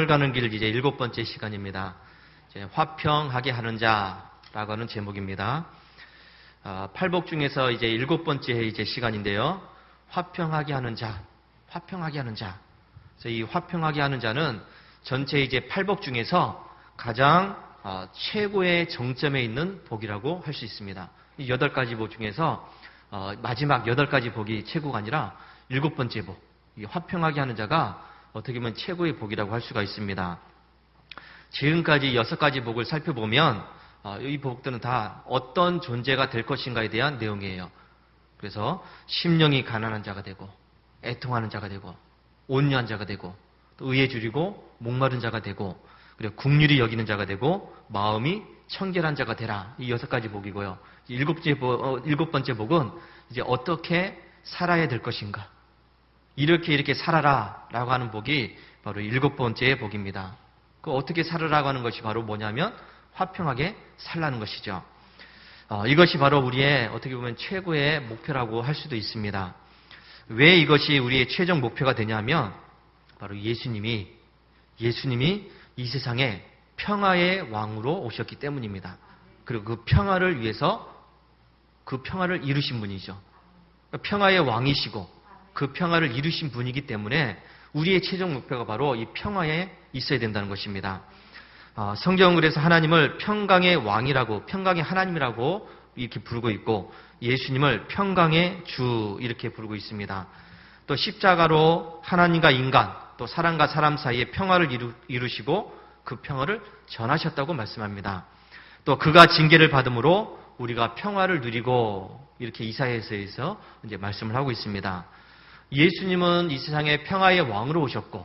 하늘 가는 길 이제 7번째 시간입니다. 이제 화평하게 하는 자라고 하는 제목입니다. 팔복 중에서 이제 7번째 이제 시간인데요. 화평하게 하는 자, 화평하게 하는 자. 그래서 이 화평하게 하는 자는 전체 이제 팔복 중에서 가장 최고의 정점에 있는 복이라고 할 수 있습니다. 이 8가지 복 중에서 마지막 8가지 복이 최고가 아니라 7번째 복. 이 화평하게 하는 자가 어떻게 보면 최고의 복이라고 할 수가 있습니다. 지금까지 6가지 복을 살펴보면 이 복들은 다 어떤 존재가 될 것인가에 대한 내용이에요. 그래서 심령이 가난한 자가 되고 애통하는 자가 되고 온유한 자가 되고 또 의에 줄이고 목마른 자가 되고 그리고 긍휼히 여기는 자가 되고 마음이 청결한 자가 되라. 이 6가지 복이고요. 7번째 복은 이제 어떻게 살아야 될 것인가. 이렇게 살아라 라고 하는 복이 바로 7번째 복입니다. 그 어떻게 살아라고 하는 것이 바로 뭐냐면 화평하게 살라는 것이죠. 이것이 바로 우리의 어떻게 보면 최고의 목표라고 할 수도 있습니다. 왜 이것이 우리의 최종 목표가 되냐면 바로 예수님이 이 세상에 평화의 왕으로 오셨기 때문입니다. 그리고 그 평화를 위해서 그 평화를 이루신 분이죠. 평화의 왕이시고 그 평화를 이루신 분이기 때문에 우리의 최종 목표가 바로 이 평화에 있어야 된다는 것입니다. 성경은 그래서 하나님을 평강의 왕이라고, 평강의 하나님이라고 이렇게 부르고 있고 예수님을 평강의 주 이렇게 부르고 있습니다. 또 십자가로 하나님과 인간, 또 사람과 사람 사이에 평화를 이루시고 그 평화를 전하셨다고 말씀합니다. 또 그가 징계를 받음으로 우리가 평화를 누리고 이렇게 이사야서에서 이제 말씀을 하고 있습니다. 예수님은 이 세상에 평화의 왕으로 오셨고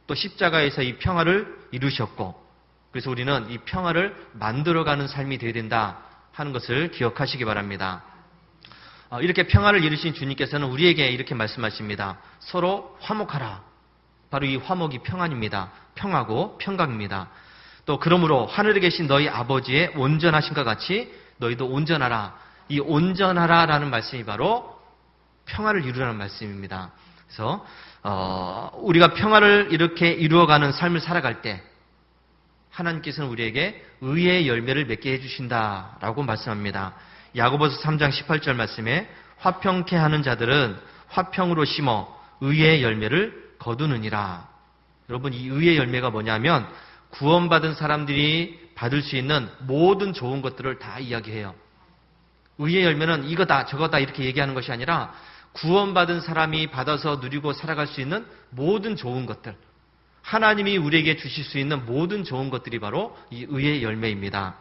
또 십자가에서 이 평화를 이루셨고 그래서 우리는 이 평화를 만들어가는 삶이 되어야 된다 하는 것을 기억하시기 바랍니다. 이렇게 평화를 이루신 주님께서는 우리에게 이렇게 말씀하십니다. 서로 화목하라. 바로 이 화목이 평안입니다. 평화고 평강입니다. 또 그러므로 하늘에 계신 너희 아버지의 온전하신과 같이 너희도 온전하라. 이 온전하라라는 말씀이 바로 평화를 이루라는 말씀입니다. 그래서 우리가 평화를 이렇게 이루어가는 삶을 살아갈 때 하나님께서는 우리에게 의의 열매를 맺게 해주신다라고 말씀합니다. 야고보서 3장 18절 말씀에 화평케 하는 자들은 화평으로 심어 의의 열매를 거두느니라. 여러분 이 의의 열매가 뭐냐면 구원받은 사람들이 받을 수 있는 모든 좋은 것들을 다 이야기해요. 의의 열매는 이거다 저거다 이렇게 얘기하는 것이 아니라 구원받은 사람이 받아서 누리고 살아갈 수 있는 모든 좋은 것들, 하나님이 우리에게 주실 수 있는 모든 좋은 것들이 바로 이 의의 열매입니다.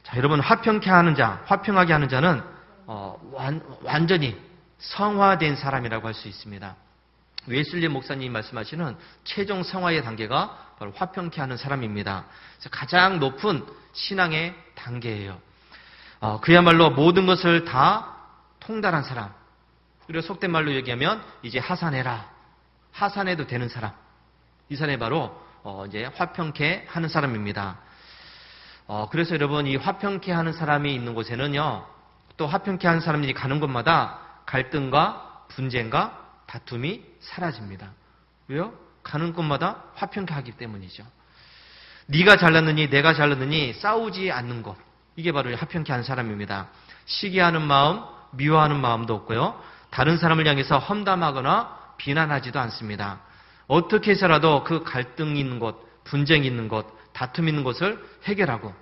자, 여러분 화평케 하는 자, 화평하게 하는 자는 완전히 성화된 사람이라고 할 수 있습니다. 웨슬리 목사님이 말씀하시는 최종 성화의 단계가 바로 화평케 하는 사람입니다. 그래서 가장 높은 신앙의 단계예요. 그야말로 모든 것을 다 통달한 사람. 그리고 속된 말로 얘기하면 이제 하산해라. 하산해도 되는 사람. 이 사람이 바로 이제 화평케 하는 사람입니다. 그래서 여러분 이 화평케 하는 사람이 있는 곳에는요. 또 화평케 하는 사람들이 가는 곳마다 갈등과 분쟁과 다툼이 사라집니다. 왜요? 가는 곳마다 화평케 하기 때문이죠. 네가 잘났느니 내가 잘났느니 싸우지 않는 것. 이게 바로 화평케 하는 사람입니다. 시기하는 마음, 미워하는 마음도 없고요. 다른 사람을 향해서 험담하거나 비난하지도 않습니다. 어떻게 해서라도 그 갈등이 있는 곳, 분쟁이 있는 곳, 다툼이 있는 곳을 해결하고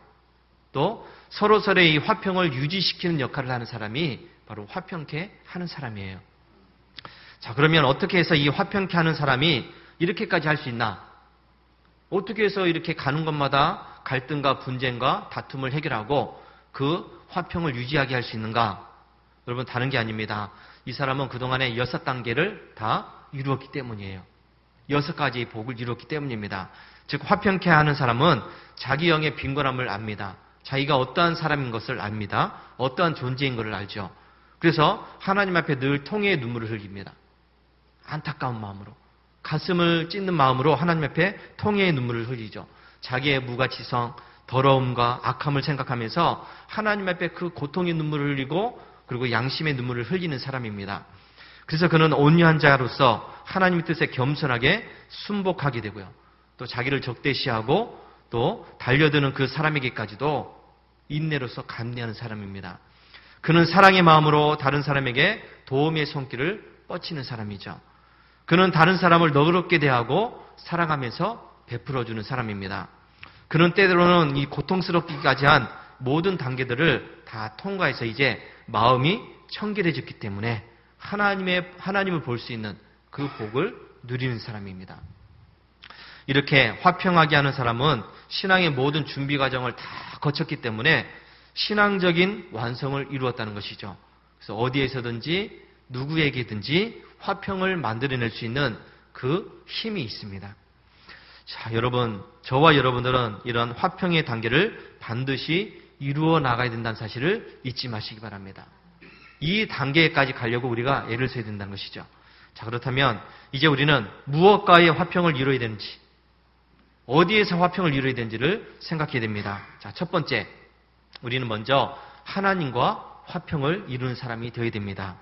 또 서로서로의 이 화평을 유지시키는 역할을 하는 사람이 바로 화평케 하는 사람이에요. 자, 그러면 어떻게 해서 이 화평케 하는 사람이 이렇게까지 할 수 있나? 어떻게 해서 이렇게 가는 곳마다 갈등과 분쟁과 다툼을 해결하고 그 화평을 유지하게 할 수 있는가? 여러분 다른 게 아닙니다. 이 사람은 그동안에 6단계를 다 이루었기 때문이에요. 6가지의 복을 이루었기 때문입니다. 즉 화평케 하는 사람은 자기 영의 빈곤함을 압니다. 자기가 어떠한 사람인 것을 압니다. 어떠한 존재인 것을 알죠. 그래서 하나님 앞에 늘 통회의 눈물을 흘립니다. 안타까운 마음으로 가슴을 찢는 마음으로 하나님 앞에 통회의 눈물을 흘리죠. 자기의 무가치성, 더러움과 악함을 생각하면서 하나님 앞에 그 고통의 눈물을 흘리고 그리고 양심의 눈물을 흘리는 사람입니다. 그래서 그는 온유한 자로서 하나님의 뜻에 겸손하게 순복하게 되고요. 또 자기를 적대시하고 또 달려드는 그 사람에게까지도 인내로서 감내하는 사람입니다. 그는 사랑의 마음으로 다른 사람에게 도움의 손길을 뻗치는 사람이죠. 그는 다른 사람을 너그럽게 대하고 사랑하면서 베풀어주는 사람입니다. 그는 때로는 이 고통스럽기까지 한 모든 단계들을 다 통과해서 이제 마음이 청결해졌기 때문에 하나님을 볼 수 있는 그 복을 누리는 사람입니다. 이렇게 화평하게 하는 사람은 신앙의 모든 준비 과정을 다 거쳤기 때문에 신앙적인 완성을 이루었다는 것이죠. 그래서 어디에서든지 누구에게든지 화평을 만들어낼 수 있는 그 힘이 있습니다. 자, 여러분, 저와 여러분들은 이런 화평의 단계를 반드시 이루어 나가야 된다는 사실을 잊지 마시기 바랍니다. 이 단계까지 가려고 우리가 애를 써야 된다는 것이죠. 자, 그렇다면 이제 우리는 무엇과의 화평을 이루어야 되는지, 어디에서 화평을 이루어야 되는지를 생각해야 됩니다. 자, 첫 번째, 우리는 먼저 하나님과 화평을 이루는 사람이 되어야 됩니다.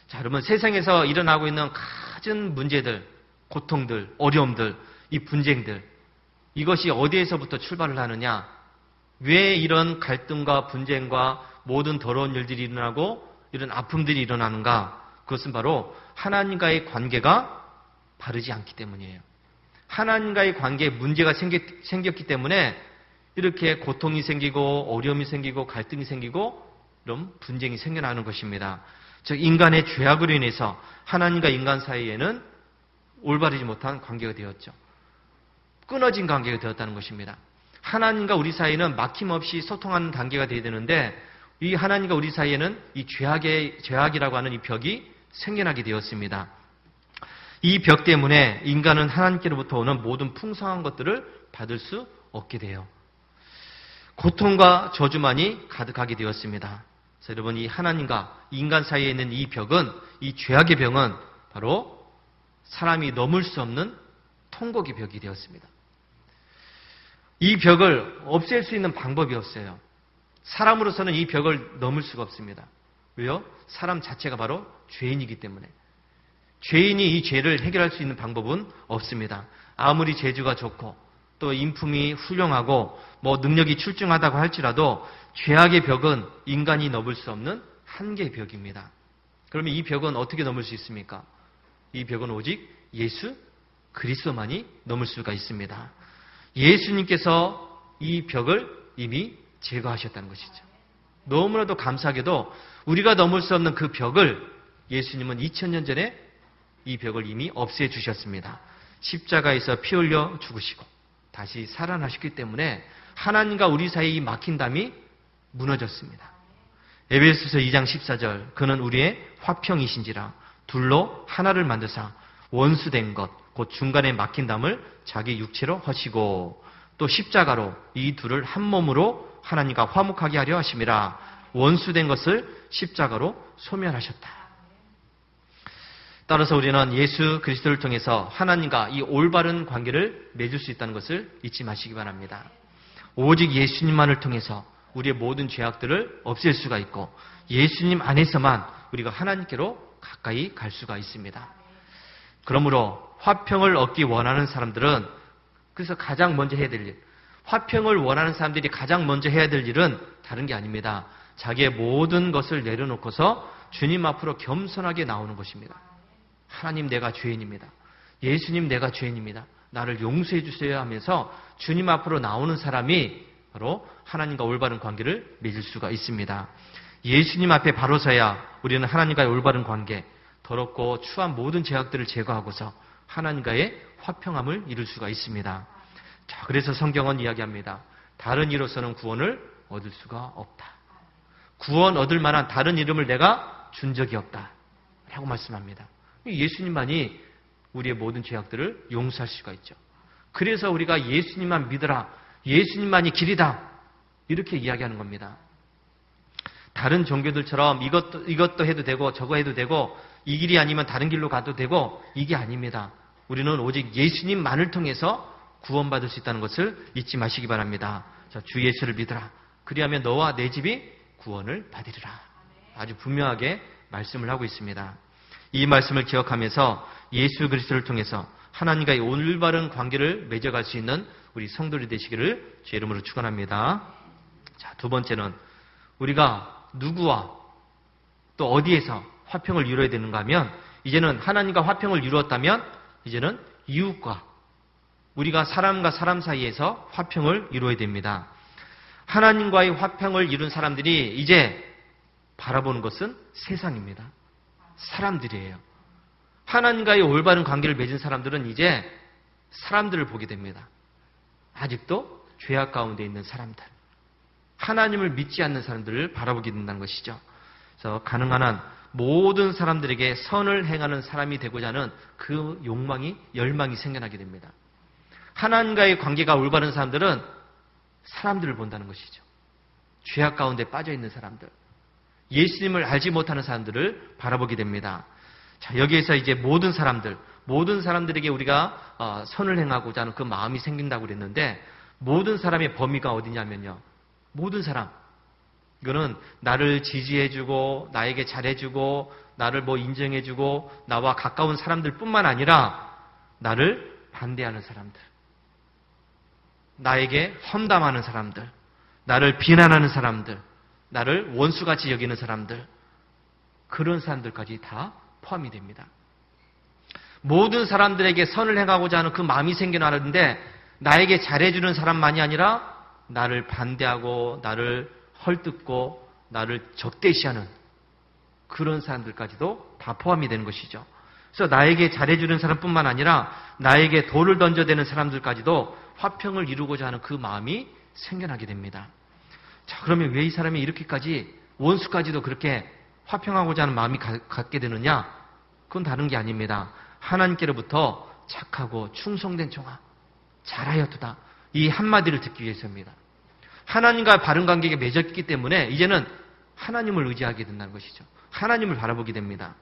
자, 여러분, 세상에서 일어나고 있는 갖은 문제들, 고통들, 어려움들, 이 분쟁들, 이것이 어디에서부터 출발을 하느냐? 왜 이런 갈등과 분쟁과 모든 더러운 일들이 일어나고 이런 아픔들이 일어나는가? 그것은 바로 하나님과의 관계가 바르지 않기 때문이에요. 하나님과의 관계에 문제가 생겼기 때문에 이렇게 고통이 생기고 어려움이 생기고 갈등이 생기고 이런 분쟁이 생겨나는 것입니다. 즉 인간의 죄악으로 인해서 하나님과 인간 사이에는 올바르지 못한 관계가 되었죠. 끊어진 관계가 되었다는 것입니다. 하나님과 우리 사이에는 막힘없이 소통하는 관계가 되어야 되는데 이 하나님과 우리 사이에는 이 죄악이라고 하는 이 벽이 생겨나게 되었습니다. 이 벽 때문에 인간은 하나님께로부터 오는 모든 풍성한 것들을 받을 수 없게 돼요. 고통과 저주만이 가득하게 되었습니다. 그래서 여러분, 이 하나님과 인간 사이에 있는 이 벽은, 이 죄악의 벽은 바로 사람이 넘을 수 없는 통곡의 벽이 되었습니다. 이 벽을 없앨 수 있는 방법이 없어요. 사람으로서는 이 벽을 넘을 수가 없습니다. 왜요? 사람 자체가 바로 죄인이기 때문에. 죄인이 이 죄를 해결할 수 있는 방법은 없습니다. 아무리 재주가 좋고 또 인품이 훌륭하고 뭐 능력이 출중하다고 할지라도 죄악의 벽은 인간이 넘을 수 없는 한계의 벽입니다. 그러면 이 벽은 어떻게 넘을 수 있습니까? 이 벽은 오직 예수 그리스도만이 넘을 수가 있습니다. 예수님께서 이 벽을 이미 제거하셨다는 것이죠. 너무나도 감사하게도 우리가 넘을 수 없는 그 벽을 예수님은 2000년 전에 이 벽을 이미 없애주셨습니다. 십자가에서 피 흘려 죽으시고 다시 살아나셨기 때문에 하나님과 우리 사이의 이 막힌 담이 무너졌습니다. 에베소서 2장 14절 그는 우리의 화평이신지라 둘로 하나를 만드사 원수된 것 곧 중간에 막힌 담을 자기 육체로 허시고 또 십자가로 이 둘을 한 몸으로 하나님과 화목하게 하려 하심이라 원수된 것을 십자가로 소멸하셨다. 따라서 우리는 예수 그리스도를 통해서 하나님과 이 올바른 관계를 맺을 수 있다는 것을 잊지 마시기 바랍니다. 오직 예수님만을 통해서 우리의 모든 죄악들을 없앨 수가 있고 예수님 안에서만 우리가 하나님께로 가까이 갈 수가 있습니다. 그러므로 화평을 얻기 원하는 사람들은 그래서 가장 먼저 해야 될 일, 화평을 원하는 사람들이 가장 먼저 해야 될 일은 다른 게 아닙니다. 자기의 모든 것을 내려놓고서 주님 앞으로 겸손하게 나오는 것입니다. 하나님 내가 죄인입니다. 예수님 내가 죄인입니다. 나를 용서해 주세요 하면서 주님 앞으로 나오는 사람이 바로 하나님과 올바른 관계를 맺을 수가 있습니다. 예수님 앞에 바로 서야 우리는 하나님과의 올바른 관계, 더럽고 추한 모든 죄악들을 제거하고서 하나님과의 화평함을 이룰 수가 있습니다. 자, 그래서 성경은 이야기합니다. 다른 이로서는 구원을 얻을 수가 없다. 구원 얻을 만한 다른 이름을 내가 준 적이 없다. 라고 말씀합니다. 예수님만이 우리의 모든 죄악들을 용서할 수가 있죠. 그래서 우리가 예수님만 믿으라. 예수님만이 길이다. 이렇게 이야기하는 겁니다. 다른 종교들처럼 이것도 해도 되고 저거 해도 되고 이 길이 아니면 다른 길로 가도 되고 이게 아닙니다. 우리는 오직 예수님만을 통해서 구원받을 수 있다는 것을 잊지 마시기 바랍니다. 자, 주 예수를 믿으라. 그리하면 너와 내 집이 구원을 받으리라. 아주 분명하게 말씀을 하고 있습니다. 이 말씀을 기억하면서 예수 그리스도를 통해서 하나님과의 올바른 관계를 맺어갈 수 있는 우리 성도들이 되시기를 주의 이름으로 축원합니다. 자, 두 번째는 우리가 누구와 또 어디에서 화평을 이루어야 되는가 하면, 이제는 하나님과 화평을 이루었다면 이제는 이웃과 우리가 사람과 사람 사이에서 화평을 이루어야 됩니다. 하나님과의 화평을 이룬 사람들이 이제 바라보는 것은 세상입니다. 사람들이에요. 하나님과의 올바른 관계를 맺은 사람들은 이제 사람들을 보게 됩니다. 아직도 죄악 가운데 있는 사람들, 하나님을 믿지 않는 사람들을 바라보게 된다는 것이죠. 그래서 가능한 한 모든 사람들에게 선을 행하는 사람이 되고자 하는 그 욕망이, 열망이 생겨나게 됩니다. 하나님과의 관계가 올바른 사람들은 사람들을 본다는 것이죠. 죄악 가운데 빠져 있는 사람들, 예수님을 알지 못하는 사람들을 바라보게 됩니다. 자, 여기에서 이제 모든 사람들에게 우리가 선을 행하고자 하는 그 마음이 생긴다고 그랬는데, 모든 사람의 범위가 어디냐면요, 모든 사람, 이거는 나를 지지해주고 나에게 잘해주고 나를 인정해주고 나와 가까운 사람들 뿐만 아니라 나를 반대하는 사람들, 나에게 험담하는 사람들, 나를 비난하는 사람들, 나를 원수같이 여기는 사람들, 그런 사람들까지 다 포함이 됩니다. 모든 사람들에게 선을 행하고자 하는 그 마음이 생겨나는데, 나에게 잘해주는 사람만이 아니라 나를 반대하고 나를 헐뜯고 나를 적대시하는 그런 사람들까지도 다 포함이 되는 것이죠. 그래서 나에게 잘해주는 사람뿐만 아니라 나에게 돌을 던져대는 사람들까지도 화평을 이루고자 하는 그 마음이 생겨나게 됩니다. 자, 그러면 왜 이 사람이 이렇게까지, 원수까지도 그렇게 화평하고자 하는 마음이 갖게 되느냐? 그건 다른 게 아닙니다. 하나님께로부터 착하고 충성된 종아, 잘하였도다, 이 한마디를 듣기 위해서입니다. 하나님과 바른 관계가 맺었기 때문에 이제는 하나님을 의지하게 된다는 것이죠. 하나님을 바라보게 됩니다.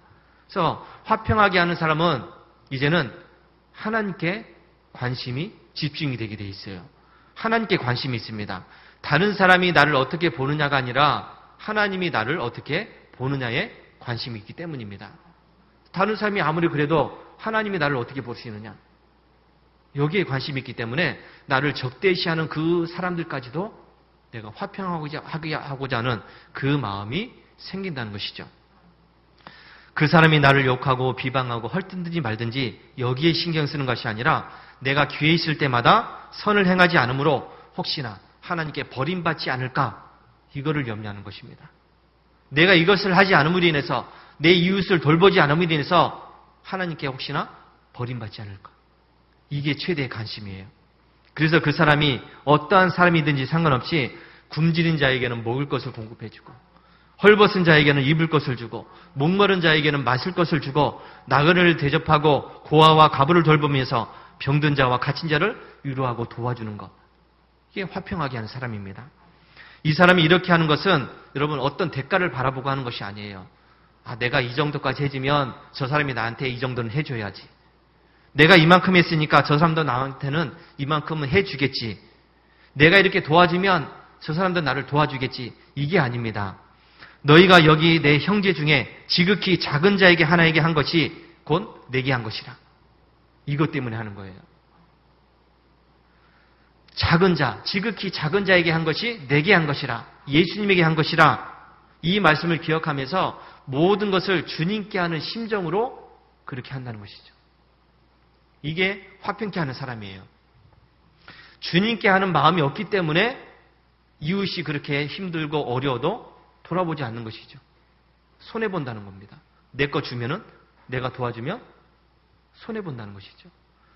그래서 화평하게 하는 사람은 이제는 하나님께 관심이 집중이 되게 돼 있어요. 하나님께 관심이 있습니다. 다른 사람이 나를 어떻게 보느냐가 아니라 하나님이 나를 어떻게 보느냐에 관심이 있기 때문입니다. 다른 사람이 아무리 그래도 하나님이 나를 어떻게 보시느냐, 여기에 관심이 있기 때문에 나를 적대시하는 그 사람들까지도 내가 화평하고자 하는 그 마음이 생긴다는 것이죠. 그 사람이 나를 욕하고 비방하고 헐뜯든지 말든지 여기에 신경 쓰는 것이 아니라, 내가 기회 있을 때마다 선을 행하지 않으므로 혹시나 하나님께 버림받지 않을까, 이거를 염려하는 것입니다. 내가 이것을 하지 않음으로 인해서, 내 이웃을 돌보지 않음으로 인해서 하나님께 혹시나 버림받지 않을까, 이게 최대의 관심이에요. 그래서 그 사람이 어떠한 사람이든지 상관없이 굶주린 자에게는 먹을 것을 공급해주고, 헐벗은 자에게는 입을 것을 주고, 목마른 자에게는 마실 것을 주고, 나그네를 대접하고 고아와 과부를 돌보면서 병든 자와 갇힌 자를 위로하고 도와주는 것, 이게 화평하게 하는 사람입니다. 이 사람이 이렇게 하는 것은 여러분 어떤 대가를 바라보고 하는 것이 아니에요. 내가 이 정도까지 해주면 저 사람이 나한테 이 정도는 해줘야지, 내가 이만큼 했으니까 저 사람도 나한테는 이만큼은 해주겠지, 내가 이렇게 도와주면 저 사람도 나를 도와주겠지, 이게 아닙니다. 너희가 여기 내 형제 중에 지극히 작은 자에게 하나에게 한 것이 곧 내게 한 것이라, 이것 때문에 하는 거예요. 작은 자, 지극히 작은 자에게 한 것이 내게 한 것이라, 예수님에게 한 것이라, 이 말씀을 기억하면서 모든 것을 주님께 하는 심정으로 그렇게 한다는 것이죠. 이게 화평케 하는 사람이에요. 주님께 하는 마음이 없기 때문에 이웃이 그렇게 힘들고 어려워도 돌아보지 않는 것이죠. 손해본다는 겁니다. 내 거 주면은, 내가 도와주면 손해본다는 것이죠.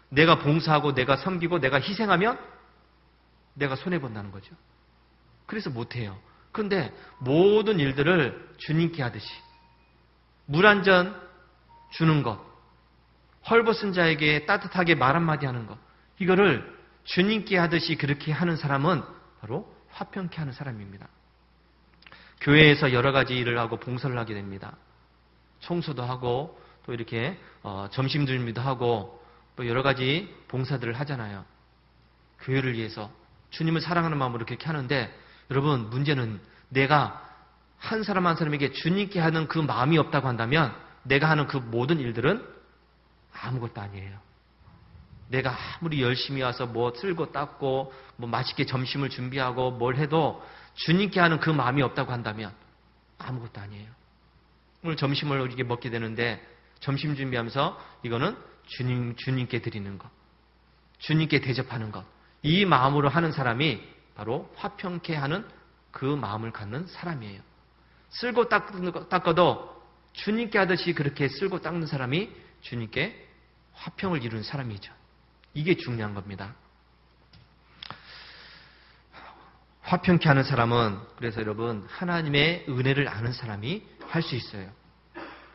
내가 봉사하고 내가 섬기고 내가 희생하면 내가 손해본다는 거죠. 그래서 못해요. 그런데 모든 일들을 주님께 하듯이, 물 한 잔 주는 것, 헐벗은 자에게 따뜻하게 말 한마디 하는 것, 이거를 주님께 하듯이 그렇게 하는 사람은 바로 화평케 하는 사람입니다. 교회에서 여러 가지 일을 하고 봉사를 하게 됩니다. 청소도 하고 또 이렇게 점심 준비도 하고 또 여러 가지 봉사들을 하잖아요. 교회를 위해서 주님을 사랑하는 마음으로 그렇게 하는데, 여러분 문제는 내가 한 사람 한 사람에게 주님께 하는 그 마음이 없다고 한다면 내가 하는 그 모든 일들은 아무것도 아니에요. 내가 아무리 열심히 와서 뭐 쓸고 닦고 뭐 맛있게 점심을 준비하고 뭘 해도 주님께 하는 그 마음이 없다고 한다면 아무것도 아니에요. 오늘 점심을 이렇게 먹게 되는데 점심 준비하면서 이거는 주님께 드리는 것, 주님께 대접하는 것, 이 마음으로 하는 사람이 바로 화평케 하는 그 마음을 갖는 사람이에요. 쓸고 닦아도 주님께 하듯이 그렇게 쓸고 닦는 사람이 주님께 화평을 이루는 사람이죠. 이게 중요한 겁니다. 화평케 하는 사람은 그래서 여러분 하나님의 은혜를 아는 사람이 할 수 있어요.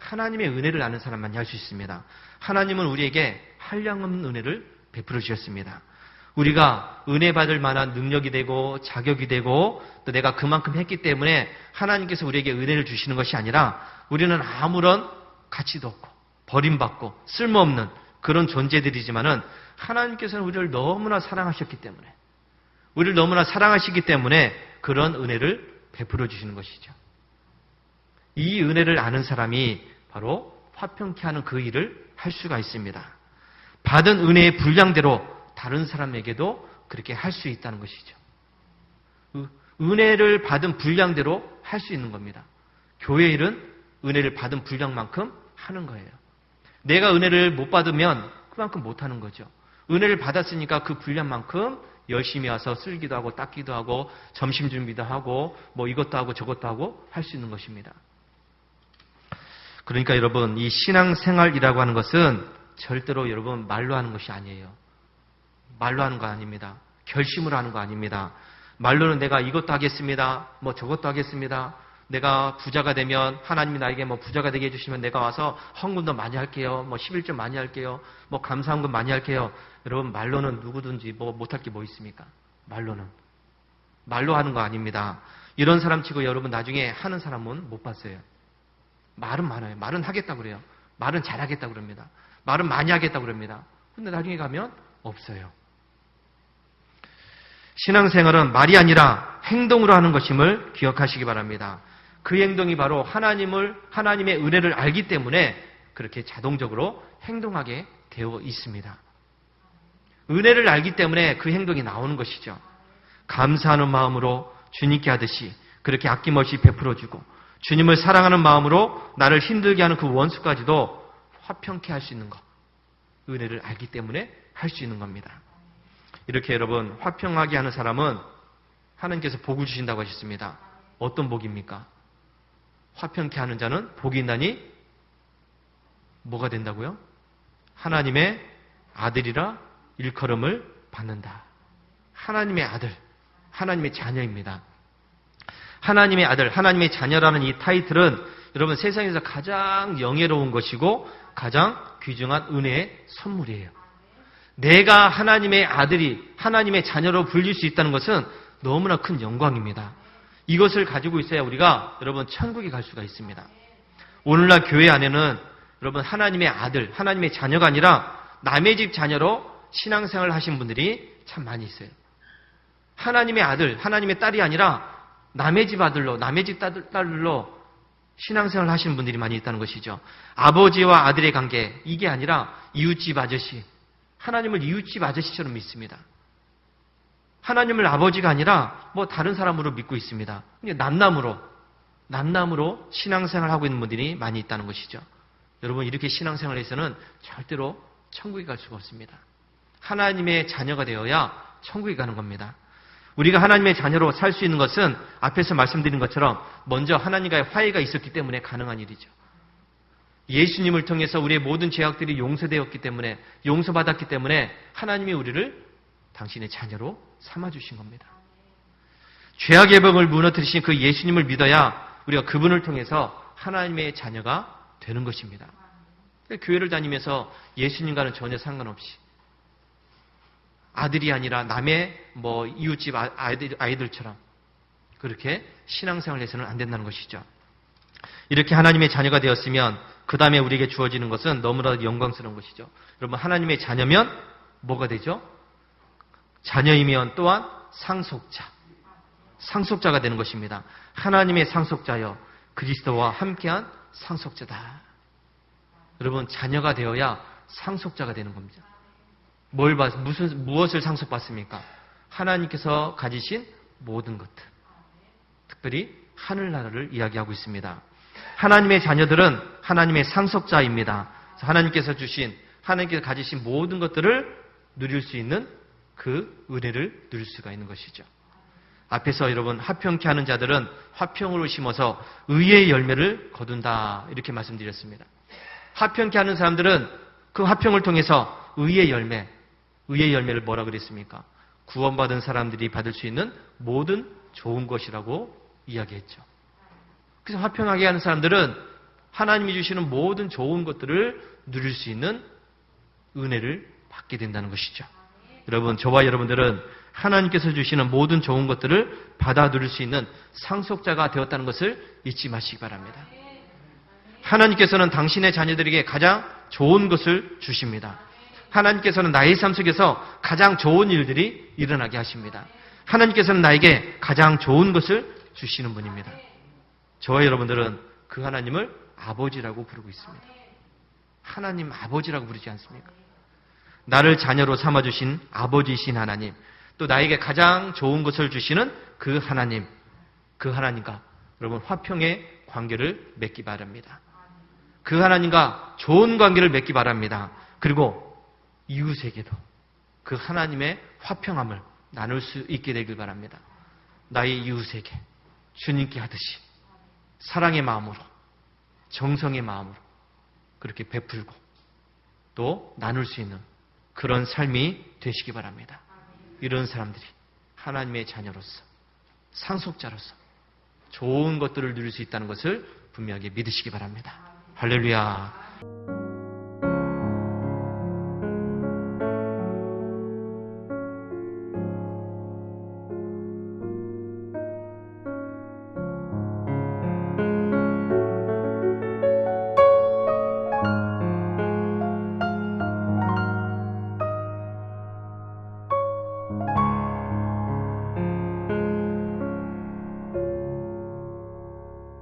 하나님의 은혜를 아는 사람만이 할 수 있습니다. 하나님은 우리에게 한량없는 은혜를 베풀어 주셨습니다. 우리가 은혜 받을 만한 능력이 되고 자격이 되고 또 내가 그만큼 했기 때문에 하나님께서 우리에게 은혜를 주시는 것이 아니라 우리는 아무런 가치도 없고 버림받고 쓸모없는 그런 존재들이지만은 하나님께서는 우리를 너무나 사랑하셨기 때문에 우리를 너무나 사랑하시기 때문에 그런 은혜를 베풀어 주시는 것이죠. 이 은혜를 아는 사람이 바로 화평케 하는 그 일을 할 수가 있습니다. 받은 은혜의 분량대로 다른 사람에게도 그렇게 할 수 있다는 것이죠. 은혜를 받은 분량대로 할 수 있는 겁니다. 교회 일은 은혜를 받은 분량만큼 하는 거예요. 내가 은혜를 못 받으면 그만큼 못 하는 거죠. 은혜를 받았으니까 그 분량만큼 열심히 와서 쓸기도 하고 닦기도 하고 점심 준비도 하고 뭐 이것도 하고 저것도 하고 할 수 있는 것입니다. 그러니까 여러분 이 신앙생활이라고 하는 것은 절대로 여러분 말로 하는 것이 아니에요. 말로 하는 거 아닙니다. 결심으로 하는 거 아닙니다. 말로는 내가 이것도 하겠습니다. 뭐 저것도 하겠습니다. 내가 부자가 되면 하나님이 나에게 뭐 부자가 되게 해주시면 내가 와서 헌금도 많이 할게요. 뭐 11조 많이 할게요. 뭐 감사헌금 많이 할게요. 여러분 말로는 누구든지 뭐 못할 게 뭐 있습니까? 말로는. 말로 하는 거 아닙니다. 이런 사람 치고 여러분 나중에 하는 사람은 못 봤어요. 말은 많아요. 말은 하겠다고 그래요. 말은 잘하겠다고 그럽니다. 말은 많이 하겠다고 그럽니다. 근데 나중에 가면 없어요. 신앙생활은 말이 아니라 행동으로 하는 것임을 기억하시기 바랍니다. 그 행동이 바로 하나님의 은혜를 알기 때문에 그렇게 자동적으로 행동하게 되어 있습니다. 은혜를 알기 때문에 그 행동이 나오는 것이죠. 감사하는 마음으로 주님께 하듯이 그렇게 아낌없이 베풀어주고 주님을 사랑하는 마음으로 나를 힘들게 하는 그 원수까지도 화평케 할 수 있는 것. 은혜를 알기 때문에 할 수 있는 겁니다. 이렇게 여러분 화평하게 하는 사람은 하나님께서 복을 주신다고 하셨습니다. 어떤 복입니까? 화평케 하는 자는 복이 있나니 뭐가 된다고요? 하나님의 아들이라 일컬음을 받는다. 하나님의 아들, 하나님의 자녀입니다. 하나님의 아들, 하나님의 자녀라는 이 타이틀은 여러분 세상에서 가장 영예로운 것이고 가장 귀중한 은혜의 선물이에요. 내가 하나님의 아들이 하나님의 자녀로 불릴 수 있다는 것은 너무나 큰 영광입니다. 이것을 가지고 있어야 우리가 여러분 천국에 갈 수가 있습니다. 오늘날 교회 안에는 여러분 하나님의 아들, 하나님의 자녀가 아니라 남의 집 자녀로 신앙생활을 하신 분들이 참 많이 있어요. 하나님의 아들, 하나님의 딸이 아니라 남의 집 아들로, 남의 집 딸로 신앙생활을 하시는 분들이 많이 있다는 것이죠. 아버지와 아들의 관계, 이게 아니라 이웃집 아저씨, 하나님을 이웃집 아저씨처럼 믿습니다. 하나님을 아버지가 아니라 뭐 다른 사람으로 믿고 있습니다. 남남으로 신앙생활을 하고 있는 분들이 많이 있다는 것이죠. 여러분 이렇게 신앙생활에서는 절대로 천국에 갈 수가 없습니다. 하나님의 자녀가 되어야 천국에 가는 겁니다. 우리가 하나님의 자녀로 살 수 있는 것은 앞에서 말씀드린 것처럼 먼저 하나님과의 화해가 있었기 때문에 가능한 일이죠. 예수님을 통해서 우리의 모든 죄악들이 용서되었기 때문에 용서받았기 때문에 하나님이 우리를 당신의 자녀로 삼아주신 겁니다. 죄악의 벽을 무너뜨리신 그 예수님을 믿어야 우리가 그분을 통해서 하나님의 자녀가 되는 것입니다. 교회를 다니면서 예수님과는 전혀 상관없이 아들이 아니라 남의 뭐 이웃집 아이들처럼 그렇게 신앙생활을 해서는 안 된다는 것이죠. 이렇게 하나님의 자녀가 되었으면 그 다음에 우리에게 주어지는 것은 너무나 영광스러운 것이죠. 여러분 하나님의 자녀면 뭐가 되죠? 자녀이면 또한 상속자가 되는 것입니다. 하나님의 상속자여 그리스도와 함께한 상속자다. 여러분 자녀가 되어야 상속자가 되는 겁니다. 무엇을 상속받습니까? 하나님께서 가지신 모든 것들. 특별히 하늘나라를 이야기하고 있습니다. 하나님의 자녀들은 하나님의 상속자입니다. 하나님께서 가지신 모든 것들을 누릴 수 있는 그 은혜를 누릴 수가 있는 것이죠. 앞에서 여러분, 화평케 하는 자들은 화평으로 심어서 의의 열매를 거둔다, 이렇게 말씀드렸습니다. 화평케 하는 사람들은 그 화평을 통해서 의의 열매를 뭐라 그랬습니까? 구원받은 사람들이 받을 수 있는 모든 좋은 것이라고 이야기했죠. 그래서 화평하게 하는 사람들은 하나님이 주시는 모든 좋은 것들을 누릴 수 있는 은혜를 받게 된다는 것이죠. 여러분, 저와 여러분들은 하나님께서 주시는 모든 좋은 것들을 받아 누릴 수 있는 상속자가 되었다는 것을 잊지 마시기 바랍니다. 하나님께서는 당신의 자녀들에게 가장 좋은 것을 주십니다. 하나님께서는 나의 삶 속에서 가장 좋은 일들이 일어나게 하십니다. 하나님께서는 나에게 가장 좋은 것을 주시는 분입니다. 저와 여러분들은 그 하나님을 아버지라고 부르고 있습니다. 하나님 아버지라고 부르지 않습니까? 나를 자녀로 삼아주신 아버지이신 하나님, 또 나에게 가장 좋은 것을 주시는 그 하나님, 그 하나님과 여러분 화평의 관계를 맺기 바랍니다. 그 하나님과 좋은 관계를 맺기 바랍니다. 그리고 이웃에게도 그 하나님의 화평함을 나눌 수 있게 되길 바랍니다. 나의 이웃에게 주님께 하듯이 사랑의 마음으로, 정성의 마음으로 그렇게 베풀고 또 나눌 수 있는 그런 삶이 되시기 바랍니다. 이런 사람들이 하나님의 자녀로서, 상속자로서 좋은 것들을 누릴 수 있다는 것을 분명하게 믿으시기 바랍니다. 할렐루야.